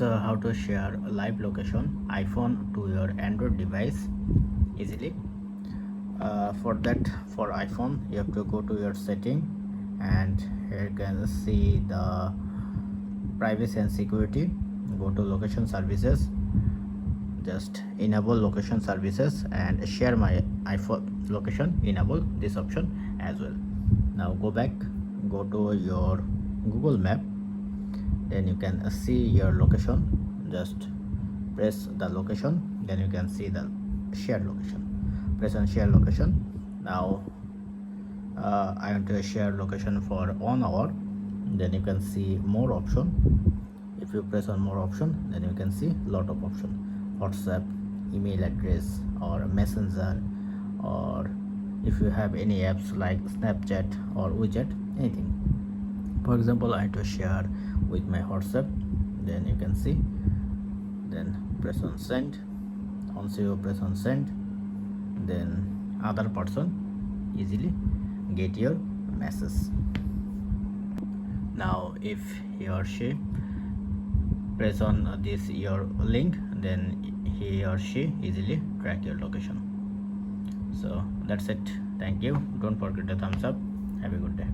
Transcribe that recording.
So how to share a live location iPhone to your Android device easily. For that, for iPhone you have to go to your setting, and here you can see the privacy and security. Go to location services, just enable location services and share my iPhone location. Enable this option as well. Now go back, go to your Google Map, then you can see your location. Just press the location, then you can see the shared location. Press on share location. Now I want to share location for 1 hour, then you can see more option. If you press on more option, then you can see lot of option: WhatsApp, email address, or messenger, or if you have any apps like Snapchat or widget, anything. For example, I have to share with my WhatsApp, then you can see, then press on send. Once you press on send, then other person easily get your message. Now if he or she press on this your link, then he or she easily track your location. So that's it. Thank you. Don't forget the thumbs up. Have a good day.